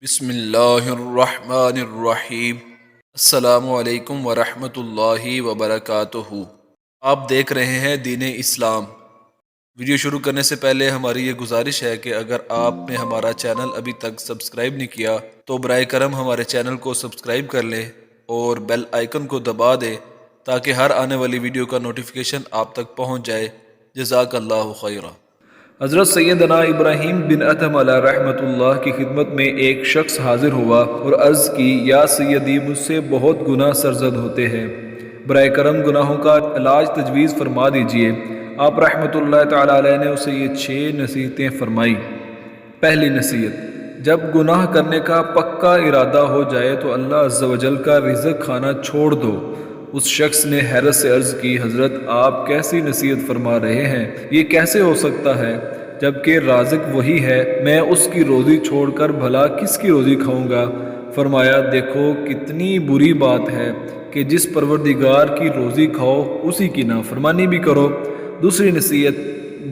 بسم اللہ الرحمن الرحیم۔ السلام علیکم ورحمۃ اللہ وبرکاتہ۔ آپ دیکھ رہے ہیں دین اسلام۔ ویڈیو شروع کرنے سے پہلے ہماری یہ گزارش ہے کہ اگر آپ نے ہمارا چینل ابھی تک سبسکرائب نہیں کیا تو برائے کرم ہمارے چینل کو سبسکرائب کر لیں اور بیل آئیکن کو دبا دیں تاکہ ہر آنے والی ویڈیو کا نوٹیفیکیشن آپ تک پہنچ جائے۔ جزاک اللہ خیرہ۔ حضرت سیدنا ابراہیم بن ادھم علیہ رحمۃ اللہ کی خدمت میں ایک شخص حاضر ہوا اور عرض کی، یا سیدی، مجھ سے بہت گناہ سرزد ہوتے ہیں، برائے کرم گناہوں کا علاج تجویز فرما دیجئے۔ آپ رحمۃ اللہ تعالی علیہ نے اسے یہ 6 نصیحتیں فرمائی۔ پہلی نصیحت، جب گناہ کرنے کا پکا ارادہ ہو جائے تو اللہ عز و جل کا رزق کھانا چھوڑ دو۔ اس شخص نے حیرت سے عرض کی، حضرت آپ کیسی نصیحت فرما رہے ہیں؟ یہ کیسے ہو سکتا ہے جبکہ رازق وہی ہے؟ میں اس کی روزی چھوڑ کر بھلا کس کی روزی کھاؤں گا؟ فرمایا، دیکھو کتنی بری بات ہے کہ جس پروردگار کی روزی کھاؤ اسی کی نافرمانی بھی کرو۔ دوسری نصیحت،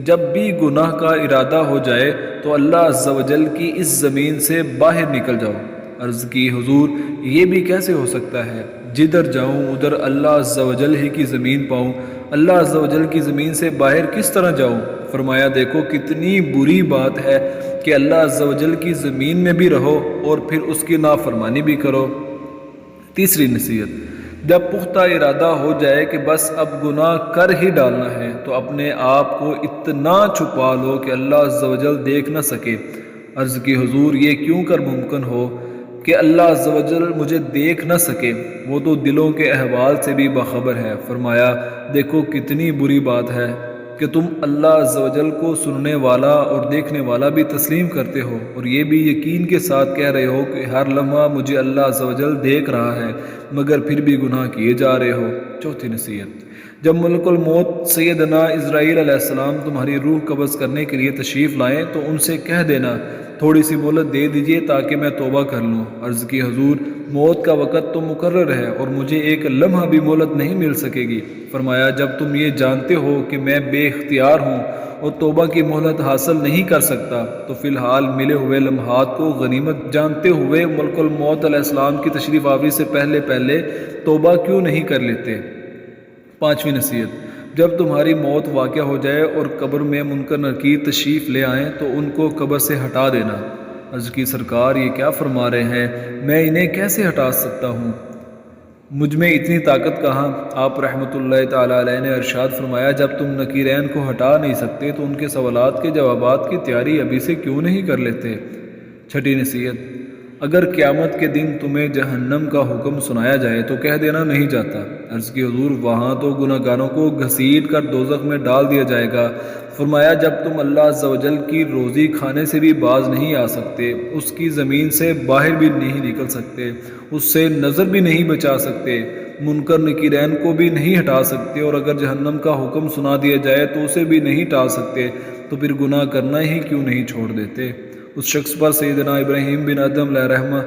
جب بھی گناہ کا ارادہ ہو جائے تو اللہ عز و جل کی اس زمین سے باہر نکل جاؤ۔ عرض کی، حضور یہ بھی کیسے ہو سکتا ہے؟ جدھر جاؤں ادھر اللہ عز و جل ہی کی زمین پاؤں، اللہ عز و جل کی زمین سے باہر کس طرح جاؤں؟ فرمایا، دیکھو کتنی بری بات ہے کہ اللہ عز و جل کی زمین میں بھی رہو اور پھر اس کی نافرمانی بھی کرو۔ تیسری نصیحت، جب پختہ ارادہ ہو جائے کہ بس اب گناہ کر ہی ڈالنا ہے تو اپنے آپ کو اتنا چھپا لو کہ اللہ عز و جل دیکھ نہ سکے۔ عرض کی، حضور یہ کیوں کر ممکن ہو کہ اللہ عز و جل مجھے دیکھ نہ سکے؟ وہ تو دلوں کے احوال سے بھی باخبر ہے۔ فرمایا، دیکھو کتنی بری بات ہے کہ تم اللہ عز و جل کو سننے والا اور دیکھنے والا بھی تسلیم کرتے ہو اور یہ بھی یقین کے ساتھ کہہ رہے ہو کہ ہر لمحہ مجھے اللہ عز و جل دیکھ رہا ہے، مگر پھر بھی گناہ کیے جا رہے ہو۔ چوتھی نصیحت، جب ملک الموت سیدنا اسرائیل علیہ السلام تمہاری روح قبض کرنے کے لیے تشریف لائیں تو ان سے کہہ دینا تھوڑی سی مہلت دے دیجئے تاکہ میں توبہ کر لوں۔ عرض کی، حضور موت کا وقت تو مقرر ہے اور مجھے ایک لمحہ بھی مہلت نہیں مل سکے گی۔ فرمایا، جب تم یہ جانتے ہو کہ میں بے اختیار ہوں اور توبہ کی مہلت حاصل نہیں کر سکتا تو فی الحال ملے ہوئے لمحات کو غنیمت جانتے ہوئے ملک الموت علیہ السلام کی تشریف آوری سے پہلے توبہ کیوں نہیں کر لیتے؟ پانچویں نصیحت، جب تمہاری موت واقع ہو جائے اور قبر میں منکر نکیر تشریف لے آئیں تو ان کو قبر سے ہٹا دینا۔ عرض کی، سرکار یہ کیا فرما رہے ہیں؟ میں انہیں کیسے ہٹا سکتا ہوں؟ مجھ میں اتنی طاقت کہاں؟ آپ رحمۃ اللہ تعالی علیہ نے ارشاد فرمایا، جب تم نکیرین کو ہٹا نہیں سکتے تو ان کے سوالات کے جوابات کی تیاری ابھی سے کیوں نہیں کر لیتے؟ چھٹی نصیحت، اگر قیامت کے دن تمہیں جہنم کا حکم سنایا جائے تو کہہ دینا نہیں جاتا۔ عرض کی، حضور وہاں تو گناہ گاروں کو گھسیٹ کر دوزخ میں ڈال دیا جائے گا۔ فرمایا، جب تم اللہ عز و جل کی روزی کھانے سے بھی باز نہیں آ سکتے، اس کی زمین سے باہر بھی نہیں نکل سکتے، اس سے نظر بھی نہیں بچا سکتے، منکر نکیرین کو بھی نہیں ہٹا سکتے، اور اگر جہنم کا حکم سنا دیا جائے تو اسے بھی نہیں ٹال سکتے، تو پھر گناہ کرنا ہی کیوں نہیں چھوڑ دیتے؟ اس شخص پر سیدنا ابراہیم بن ادھم علیہ رحمہ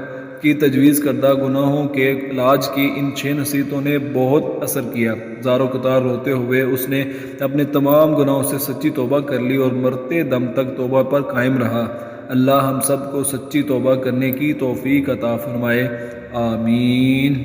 کی تجویز کردہ گناہوں کے علاج کی ان 6 نصیحتوں نے بہت اثر کیا۔ زارو قطار روتے ہوئے اس نے اپنے تمام گناہوں سے سچی توبہ کر لی اور مرتے دم تک توبہ پر قائم رہا۔ اللہ ہم سب کو سچی توبہ کرنے کی توفیق عطا فرمائے، آمین۔